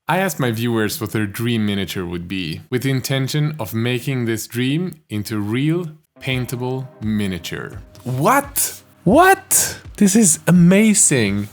I asked my viewers what their dream miniature would be, with the intention of making this dream into a real, paintable miniature. What? What? This is amazing!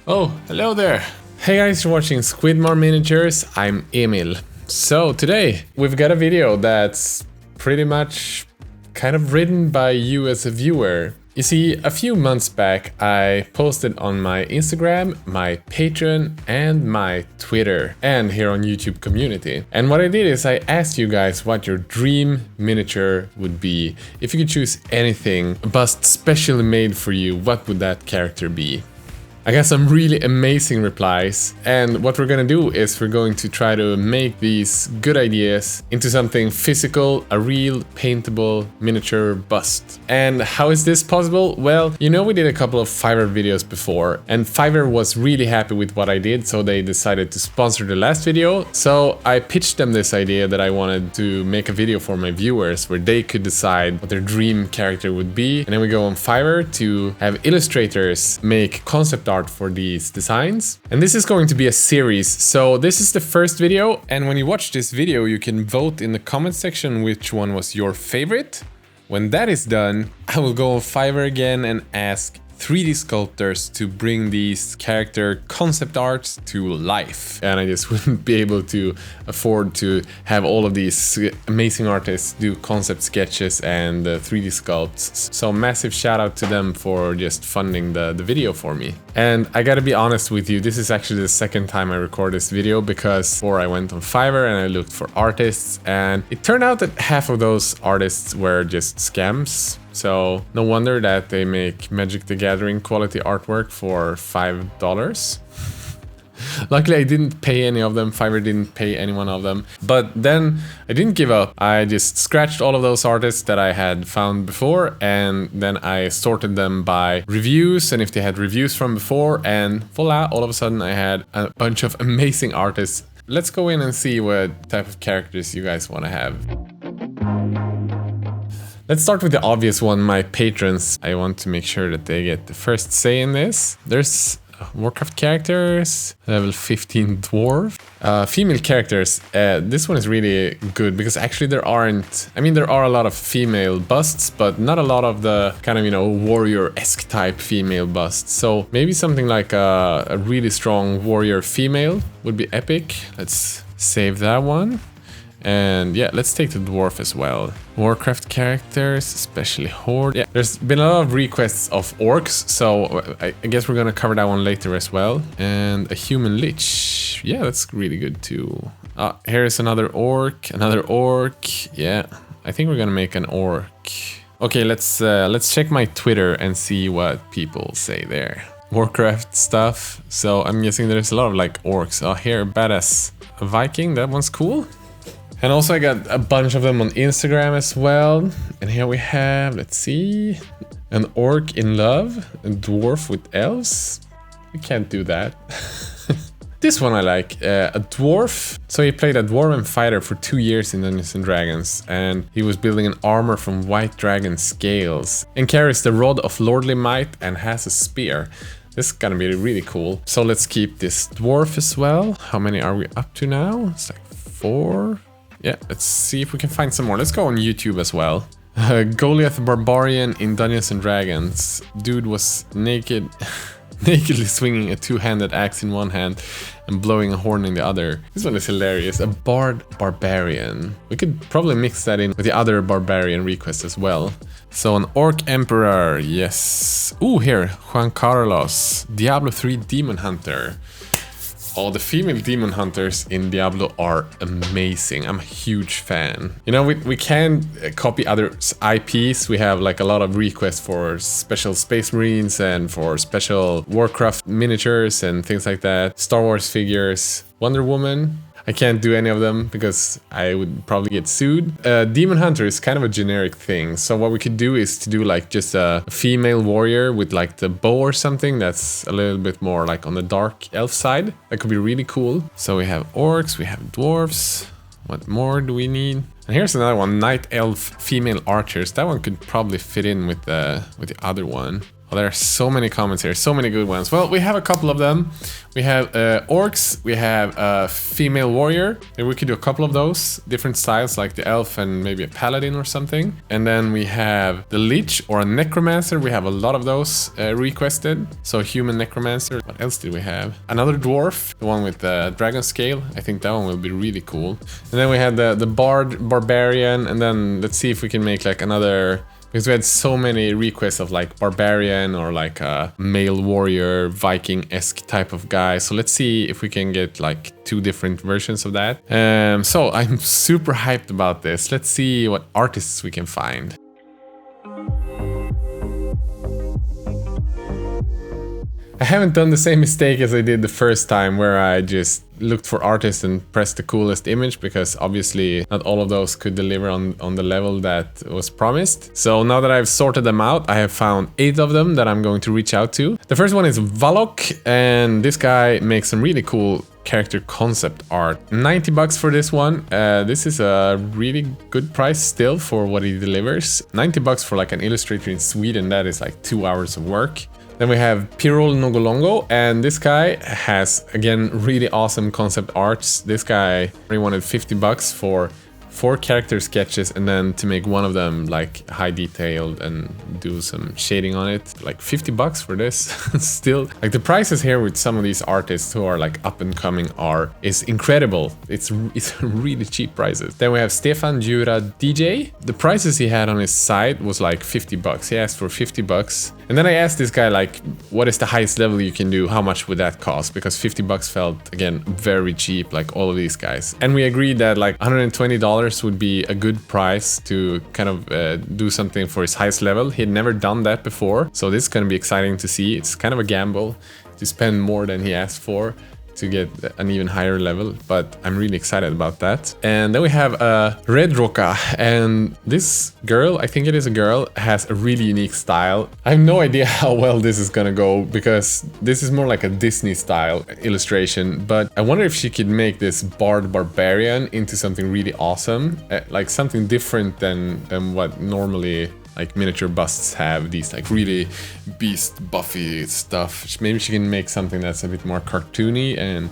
Oh, hello there! Hey guys, you're watching Squidmar Miniatures, I'm Emil. So today, we've got a video that's pretty much kind of written by you as a viewer. You see, a few months back, I posted on my Instagram, my Patreon, and my Twitter, and here on YouTube community. And what I did is I asked you guys what your dream miniature would be. If you could choose anything, a bust specially made for you, what would that character be? I got some really amazing replies, and what we're gonna do is we're going to try to make these good ideas into something physical, a real paintable miniature bust. And how is this possible? Well, you know, we did a couple of Fiverr videos before, and Fiverr was really happy with what I did, so they decided to sponsor the last video. So I pitched them this idea that I wanted to make a video for my viewers where they could decide what their dream character would be, and then we go on Fiverr to have illustrators make concept art for these designs. And this is going to be a series, so this is the first video, and when you watch this video you can vote in the comment section which one was your favorite. When that is done, I will go on Fiverr again and ask 3D sculptors to bring these character concept arts to life. And I just wouldn't be able to afford to have all of these amazing artists do concept sketches and 3D sculpts. So massive shout out to them for just funding the video for me. And I gotta be honest with you, this is actually the second time I record this video, because before I went on Fiverr and I looked for artists, and it turned out that half of those artists were just scams. So no wonder that they make Magic the Gathering quality artwork for $5. Luckily I didn't pay any of them, Fiverr didn't pay any one of them. But then I didn't give up. I just scratched all of those artists that I had found before, and then I sorted them by reviews and if they had reviews from before, and voila, all of a sudden I had a bunch of amazing artists. Let's go in and see what type of characters you guys want to have. Let's start with the obvious one, my patrons. I want to make sure that they get the first say in this. There's Warcraft characters, level 15 dwarf. Female characters, this one is really good because actually there aren't, I mean there are a lot of female busts, but not a lot of the kind of, you know, warrior-esque type female busts. So maybe something like a really strong warrior female would be epic. Let's save that one. And yeah, let's take the dwarf as well. Warcraft characters, especially Horde. Yeah, there's been a lot of requests of orcs, so I guess we're gonna cover that one later as well. And a human lich. Yeah, that's really good too. Here's another orc, Yeah, I think we're gonna make an orc. Okay, let's check my Twitter and see what people say there. Warcraft stuff. So I'm guessing there's a lot of like orcs. Oh, here, badass Viking. That one's cool. And also I got a bunch of them on Instagram as well. And here we have, let's see, an orc in love, a dwarf with elves. We can't do that. This one I like, a dwarf. So he played a dwarven fighter for 2 years in Dungeons & Dragons, and he was building an armor from white dragon scales and carries the rod of lordly might and has a spear. This is gonna be really cool. So let's keep this dwarf as well. How many are we up to now? It's like 4. Yeah, let's see if we can find some more. Let's go on YouTube as well. Goliath Barbarian in Dungeons & Dragons. Dude was naked, nakedly swinging a two-handed axe in one hand and blowing a horn in the other. This one is hilarious. A Bard Barbarian. We could probably mix that in with the other Barbarian request as well. So an Orc Emperor, yes. Ooh, here, Juan Carlos. Diablo 3 Demon Hunter. Oh, the female demon hunters in Diablo are amazing. I'm a huge fan. You know, we can copy other IPs. We have like a lot of requests for special Space Marines and for special Warcraft miniatures and things like that. Star Wars figures, Wonder Woman. I can't do any of them because I would probably get sued. Demon Hunter is kind of a generic thing. So what we could do is to do like just a female warrior with like the bow or something that's a little bit more like on the dark elf side. That could be really cool. So we have orcs, we have dwarves. What more do we need? And here's another one, Night Elf Female Archers. That one could probably fit in with the other one. Oh, there are so many comments here, so many good ones. Well, we have a couple of them. We have orcs, we have a female warrior. Maybe we could do a couple of those, different styles like the elf and maybe a paladin or something. And then we have the lich or a necromancer. We have a lot of those requested. So human necromancer. What else did we have? Another dwarf, the one with the dragon scale. I think that one will be really cool. And then we had the barbarian. And then let's see if we can make like another... Because we had so many requests of like barbarian or like a male warrior, Viking-esque type of guy. So let's see if we can get like 2 different versions of that. So I'm super hyped about this. Let's see what artists we can find. I haven't done the same mistake as I did the first time where I just looked for artists and pressed the coolest image, because obviously not all of those could deliver on the level that was promised. So now that I've sorted them out, I have found 8 of them that I'm going to reach out to. The first one is Valok, and this guy makes some really cool character concept art. 90 bucks for this one. This is a really good price still for what he delivers. 90 bucks for like an illustrator in Sweden, that is like 2 hours of work. Then we have Pirol Nogolongo, and this guy has, again, really awesome concept arts. This guy only wanted 50 bucks for 4 character sketches, and then to make one of them like high detailed and do some shading on it. Like 50 bucks for this. Still, like the prices here with some of these artists who are like up and coming is incredible. It's really cheap prices. Then we have Stefan Jura DJ. The prices he had on his site was like 50 bucks. He asked for 50 bucks. And then I asked this guy like, what is the highest level you can do? How much would that cost? Because 50 bucks felt, again, very cheap, like all of these guys. And we agreed that like $120 would be a good price to kind of do something for his highest level. He had never done that before. So this is going to be exciting to see. It's kind of a gamble to spend more than he asked for to get an even higher level, but I'm really excited about that. And then we have Red Roca, and this girl, I think it is a girl, has a really unique style. I have no idea how well this is gonna go, because this is more like a Disney style illustration, but I wonder if she could make this Bard Barbarian into something really awesome, like something different than what normally like miniature busts have, these like really beast buffy stuff. Maybe she can make something that's a bit more cartoony, and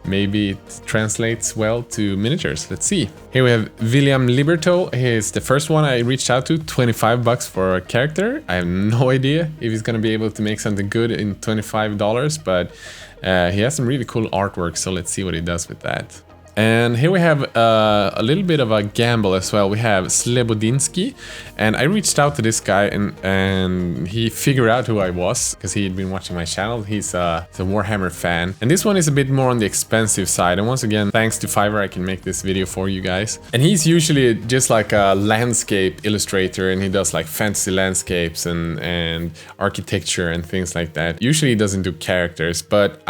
maybe it translates well to miniatures. Let's see. Here we have William Liberto. He's the first one I reached out to. 25 bucks for a character. I have no idea if he's gonna be able to make something good in $25, but he has some really cool artwork, so let's see what he does with that. And here we have a little bit of a gamble as well. We have Slebodinsky, and I reached out to this guy, and he figured out who I was because he had been watching my channel. He's a Warhammer fan, and this one is a bit more on the expensive side. And once again, thanks to Fiverr, I can make this video for you guys. And he's usually just like a landscape illustrator, and he does like fantasy landscapes and architecture and things like that. Usually he doesn't do characters, but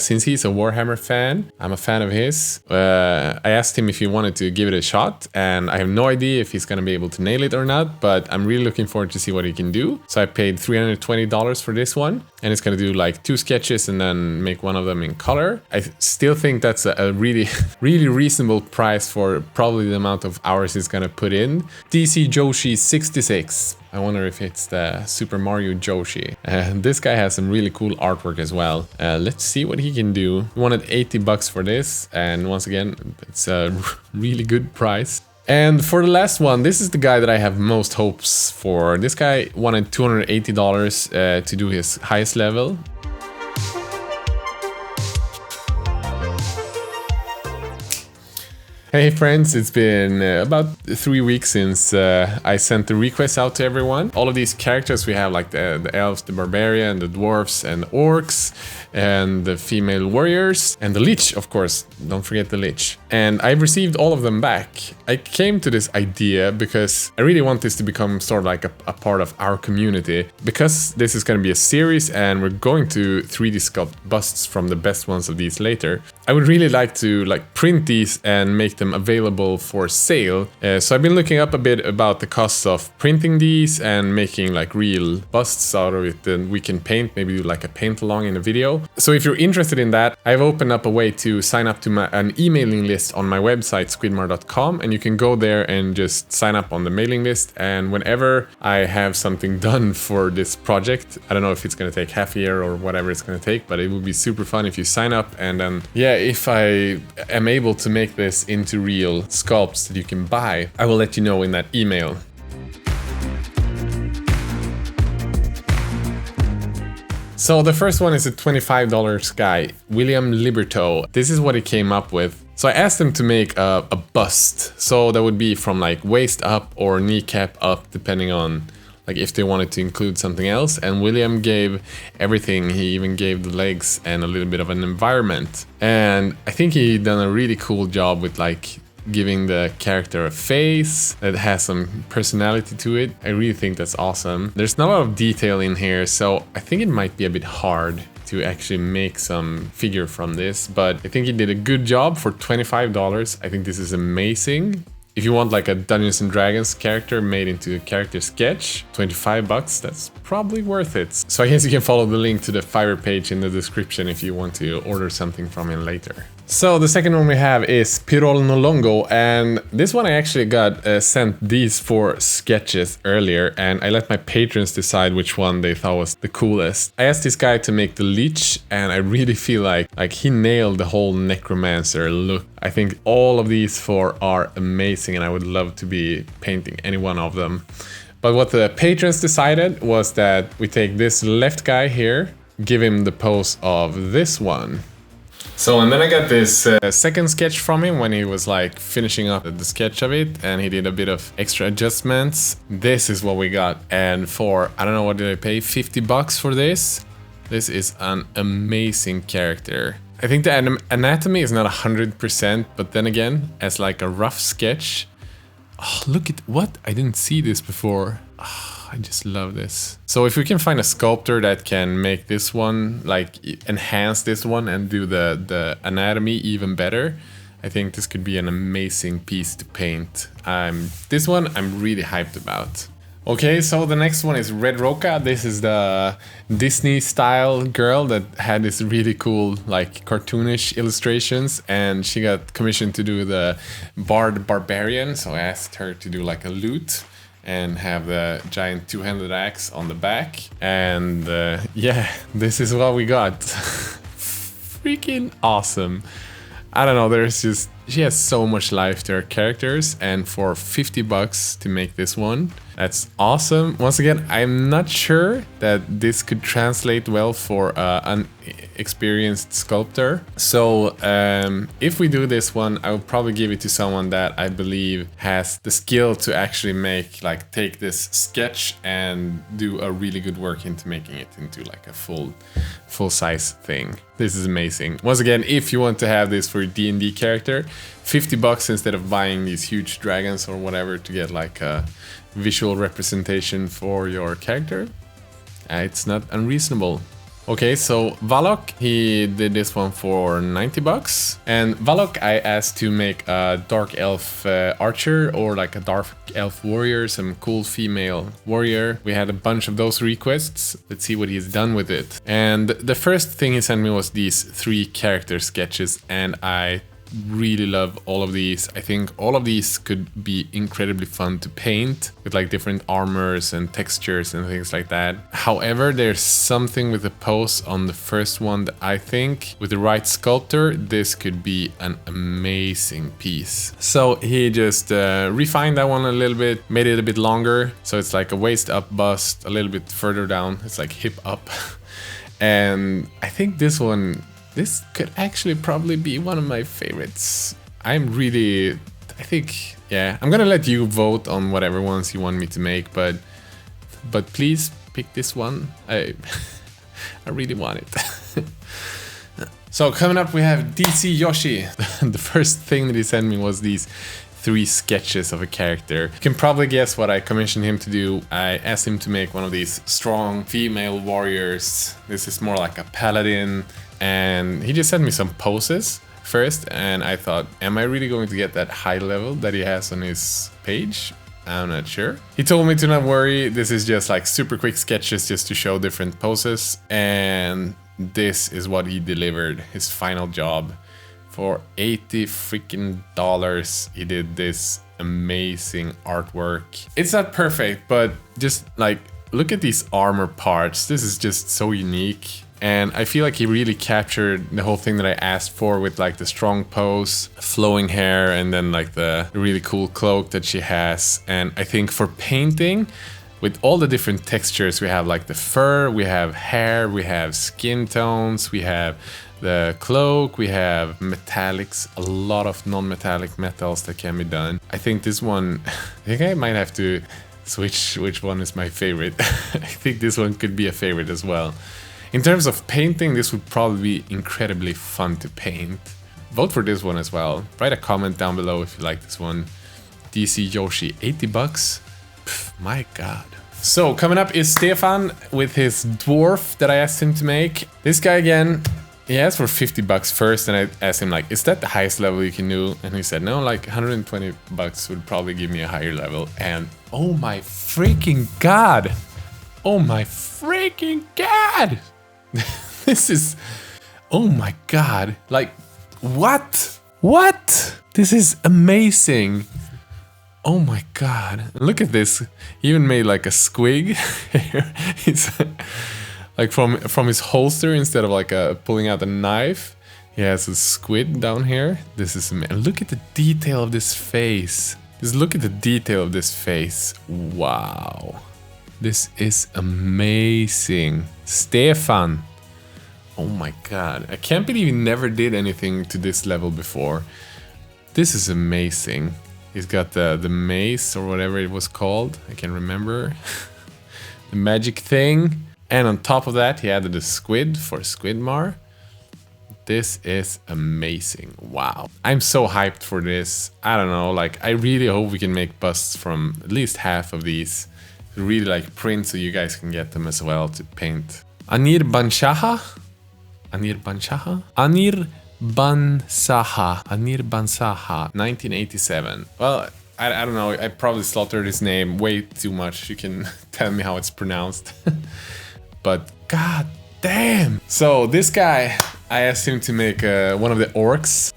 since he's a Warhammer fan, I'm a fan of his. I asked him if he wanted to give it a shot, and I have no idea if he's gonna be able to nail it or not, but I'm really looking forward to see what he can do. So I paid $320 for this one, and it's gonna do like 2 sketches and then make one of them in color. I still think that's a really, really reasonable price for probably the amount of hours he's gonna put in. DC Joshi 66. I wonder if it's the Super Mario Joshi. This guy has some really cool artwork as well. Let's see what he can do. We wanted 80 bucks for this, and once again, it's a really good price. And for the last one, this is the guy that I have most hopes for. This guy wanted $280 to do his highest level. Hey friends, it's been about 3 weeks since I sent the request out to everyone. All of these characters we have, like the elves, the barbarian, the dwarves and orcs, and the female warriors, and the lich, of course, don't forget the lich. And I've received all of them back. I came to this idea because I really want this to become sort of like a part of our community. Because this is going to be a series and we're going to 3D sculpt busts from the best ones of these later, I would really like to like print these and make them them available for sale. So I've been looking up a bit about the costs of printing these and making like real busts out of it. Then we can paint, maybe do like a paint along in a video. So if you're interested in that, I've opened up a way to sign up to an emailing list on my website, squidmar.com, and you can go there and just sign up on the mailing list. And whenever I have something done for this project, I don't know if it's going to take half a year or whatever it's going to take, but it would be super fun if you sign up. And then, yeah, if I am able to make this into real sculpts that you can buy, I will let you know in that email. So the first one is a $25 guy, William Liberto. This is what he came up with. So I asked him to make a bust. So that would be from like waist up or kneecap up, depending on like if they wanted to include something else. And William gave everything. He even gave the legs and a little bit of an environment. And I think he done a really cool job with like giving the character a face that has some personality to it. I really think that's awesome. There's not a lot of detail in here, so I think it might be a bit hard to actually make some figure from this, but I think he did a good job for $25. I think this is amazing. If you want like a Dungeons and Dragons character made into a character sketch, $25, that's probably worth it. So I guess you can follow the link to the Fiverr page in the description if you want to order something from him later. So the second one we have is Pirol Nolongo, and this one I actually got sent these 4 sketches earlier, and I let my patrons decide which one they thought was the coolest. I asked this guy to make the Lich, and I really feel like he nailed the whole necromancer look. I think all of these 4 are amazing, and I would love to be painting any one of them. But what the patrons decided was that we take this left guy here, give him the pose of this one. So, and then I got this second sketch from him when he was like finishing up the sketch of it, and he did a bit of extra adjustments. This is what we got, and for, I don't know, what did I pay, $50 for this? This is an amazing character. I think the anatomy is not 100%, but then again, as like a rough sketch, oh, look at what, I didn't see this before. Oh, I just love this. So if we can find a sculptor that can make this one, like enhance this one and do the anatomy even better, I think this could be an amazing piece to paint. This one I'm really hyped about. Okay, so the next one is Red Roca. This is the Disney style girl that had this really cool like cartoonish illustrations, and she got commissioned to do the Bard Barbarian, so I asked her to do like a lute and have the giant two-handed axe on the back. And yeah, this is what we got. Freaking awesome. I don't know, she has so much life to her characters, and for $50 to make this one, that's awesome. Once again, I'm not sure that this could translate well for an experienced sculptor. So if we do this one, I would probably give it to someone that I believe has the skill to actually take this sketch and do a really good work into making it into like a full size thing. This is amazing. Once again, if you want to have this for your D&D character, $50 instead of buying these huge dragons or whatever to get like a visual representation for your character, it's not unreasonable. Okay, so Valok, he did this one for $90. And Valok, I asked to make a dark elf archer or like a dark elf warrior, some cool female warrior. We had a bunch of those requests. Let's see what he's done with it. And the first thing he sent me was these 3 character sketches, and I really love all of these. I think all of these could be incredibly fun to paint with like different armors and textures and things like that. However, there's something with the pose on the first one that I think with the right sculptor, this could be an amazing piece. So he just refined that one a little bit, made it a bit longer. So it's like a waist up bust, a little bit further down. It's like hip up. And I think this could actually probably be one of my favorites. I think, yeah, I'm gonna let you vote on whatever ones you want me to make, but please pick this one. I really want it. So coming up we have DC Yoshi. The first thing that he sent me was these 3 sketches of a character. You can probably guess what I commissioned him to do. I asked him to make one of these strong female warriors. This is more like a paladin. And he just sent me some poses. first, and I thought, am I really going to get that high level that he has on his page? I'm not sure. He told me to not worry, this is just like super quick sketches just to show different poses, and this is what he delivered, his final job. For $80 freaking dollars, he did this amazing artwork. It's not perfect, but just like, look at these armor parts. This is just so unique. And I feel like he really captured the whole thing that I asked for with like the strong pose, flowing hair, and then like the really cool cloak that she has. And I think for painting, with all the different textures, we have like the fur, we have hair, we have skin tones, we have the cloak, we have metallics, a lot of non-metallic metals that can be done. I think this one, I think I might have to switch which one is my favorite. I think this one could be a favorite as well. In terms of painting, this would probably be incredibly fun to paint. Vote for this one as well. Write a comment down below if you like this one. DC Yoshi, 80 bucks? Pff, my god. So coming up is Stefan with his dwarf that I asked him to make. This guy again, he asked for 50 bucks first, and I asked him like, is that the highest level you can do? And he said, no, like 120 bucks would probably give me a higher level. And oh my freaking god. Oh my freaking god. This is, oh my god, like, what? What? This is amazing. Oh my god, look at this. He even made like a squig here. It's like from his holster, instead of like pulling out a knife, he has a squid down here. This is amazing. Look at the detail of this face. Just look at the detail of this face. Wow. This is amazing. Stefan. Oh my god. I can't believe he never did anything to this level before. This is amazing. He's got the mace or whatever it was called. I can't remember. The magic thing. And on top of that, he added a squid for Squidmar. This is amazing. Wow. I'm so hyped for this. I don't know, like, I really hope we can make busts from at least half of these. Really like print so you guys can get them as well to paint. Anir Bansaha? Anir Bansaha? Anir Bansaha. Anir Bansaha. 1987. Well, I don't know. I probably slaughtered his name way too much. You can tell me how it's pronounced. But god damn. So this guy, I asked him to make one of the orcs.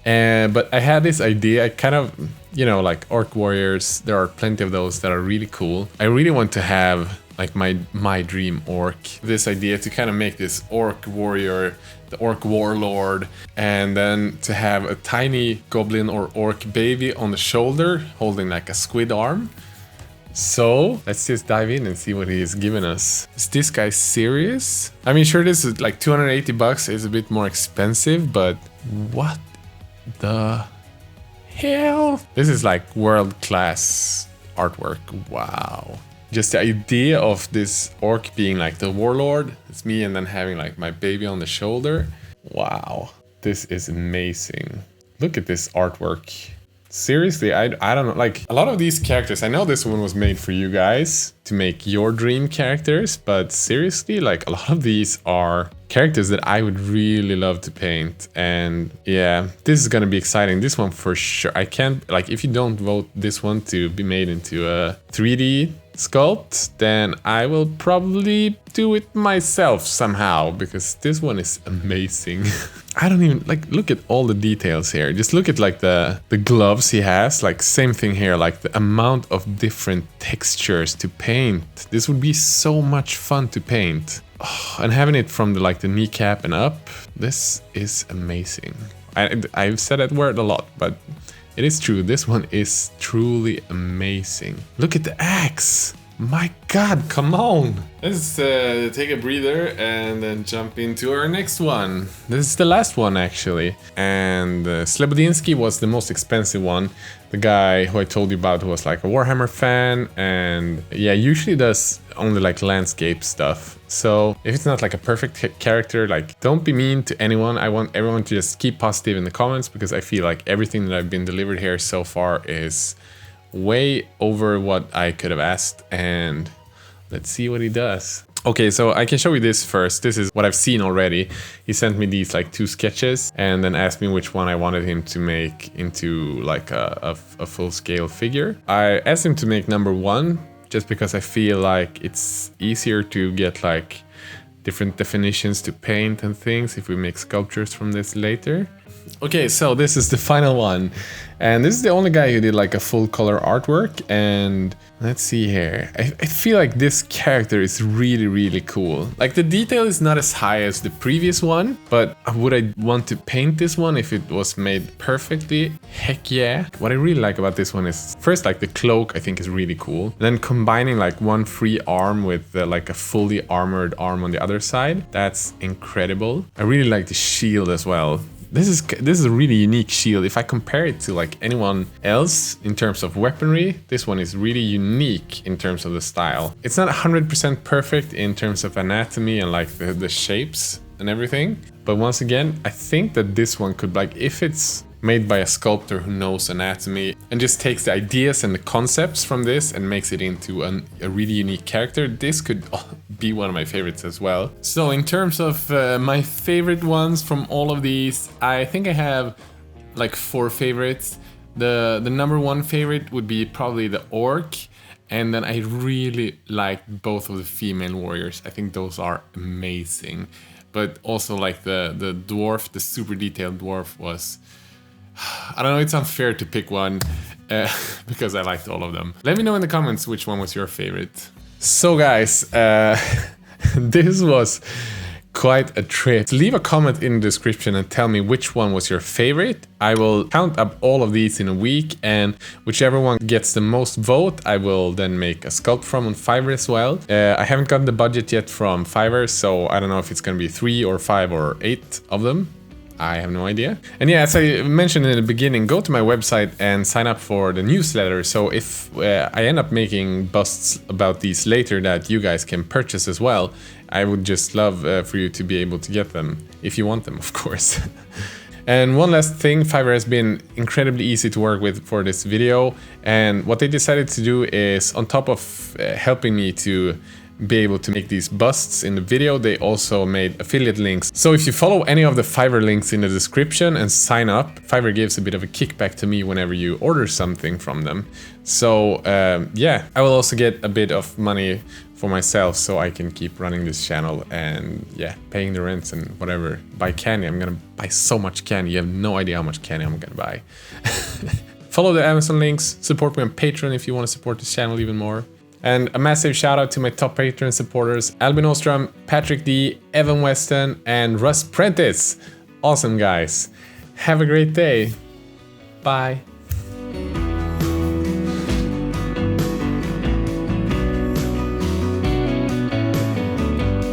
But I had this idea. I kind of, you know, like orc warriors, there are plenty of those that are really cool. I really want to have like my dream orc. This idea to kind of make this orc warrior, the orc warlord, and then to have a tiny goblin or orc baby on the shoulder holding like a squid arm. So let's just dive in and see what he is giving us. Is this guy serious? I mean, sure, this is like 280 bucks. It's a bit more expensive, but what the hell? This is like world-class artwork. Wow. Just the idea of this orc being like the warlord, it's me, and then having like my baby on the shoulder. Wow. This is amazing. Look at this artwork. Seriously, I don't know, like a lot of these characters, I know this one was made for you guys to make your dream characters, but seriously, like a lot of these are characters that I would really love to paint. And yeah, this is gonna be exciting. This one for sure. I can't, like, if you don't vote this one to be made into a 3D sculpt, then I will probably do it myself somehow, because this one is amazing. I don't even, like, look at all the details here. Just look at like the gloves he has, like same thing here, like the amount of different textures to paint. This would be so much fun to paint. Oh, and having it from the kneecap and up, this is amazing. I've said that word a lot, but it is true. This one is truly amazing. Look at the axe. My god, come on. Let's take a breather and then jump into our next one. This is the last one, actually. And Slobodinsky was the most expensive one. The guy who I told you about, who was like a Warhammer fan, and yeah, usually does only like landscape stuff. So if it's not like a perfect character, like, don't be mean to anyone. I want everyone to just keep positive in the comments, because I feel like everything that I've been delivered here so far is way over what I could have asked. And let's see what he does. Okay, so I can show you this first. This is what I've seen already. He sent me these like 2 sketches and then asked me which one I wanted him to make into like a full-scale figure. I asked him to make number 1 just because I feel like it's easier to get like different definitions to paint and things if we make sculptures from this later. Okay, so this is the final one. And this is the only guy who did like a full color artwork. And let's see here. I feel like this character is really, really cool. Like the detail is not as high as the previous one, but would I want to paint this one if it was made perfectly? Heck yeah. What I really like about this one is first like the cloak I think is really cool. And then combining like one free arm with like a fully armored arm on the other side. That's incredible. I really like the shield as well. This is a really unique shield. If I compare it to like anyone else in terms of weaponry, this one is really unique in terms of the style. It's not 100% perfect in terms of anatomy and like the shapes and everything. But once again, I think that this one could like, if it's made by a sculptor who knows anatomy and just takes the ideas and the concepts from this and makes it into a really unique character, this could be one of my favorites as well. So in terms of my favorite ones from all of these, I think I have like 4 favorites. The number 1 favorite would be probably the orc. And then I really liked both of the female warriors. I think those are amazing. But also like the dwarf, the super detailed dwarf was... I don't know, it's unfair to pick one because I liked all of them. Let me know in the comments which one was your favorite. So guys, this was quite a trip. Leave a comment in the description and tell me which one was your favorite. I will count up all of these in a week, and whichever one gets the most vote, I will then make a sculpt from on Fiverr as well. I haven't gotten the budget yet from Fiverr, so I don't know if it's gonna be 3 or 5 or 8 of them. I have no idea. And yeah, as I mentioned in the beginning, go to my website and sign up for the newsletter. So if I end up making busts about these later that you guys can purchase as well, I would just love for you to be able to get them, if you want them, of course. And one last thing, Fiverr has been incredibly easy to work with for this video. And what they decided to do is, on top of helping me to be able to make these busts in the video, they also made affiliate links. So if you follow any of the Fiverr links in the description and sign up, Fiverr gives a bit of a kickback to me whenever you order something from them. So yeah, I will also get a bit of money for myself so I can keep running this channel and yeah, paying the rents and whatever. Buy candy. I'm gonna buy so much candy. You have no idea how much candy I'm gonna buy. Follow the Amazon links, support me on Patreon if you want to support this channel even more. And a massive shout out to my top Patreon supporters, Albin Ostrom, Patrick D, Evan Weston, and Russ Prentice. Awesome guys. Have a great day. Bye.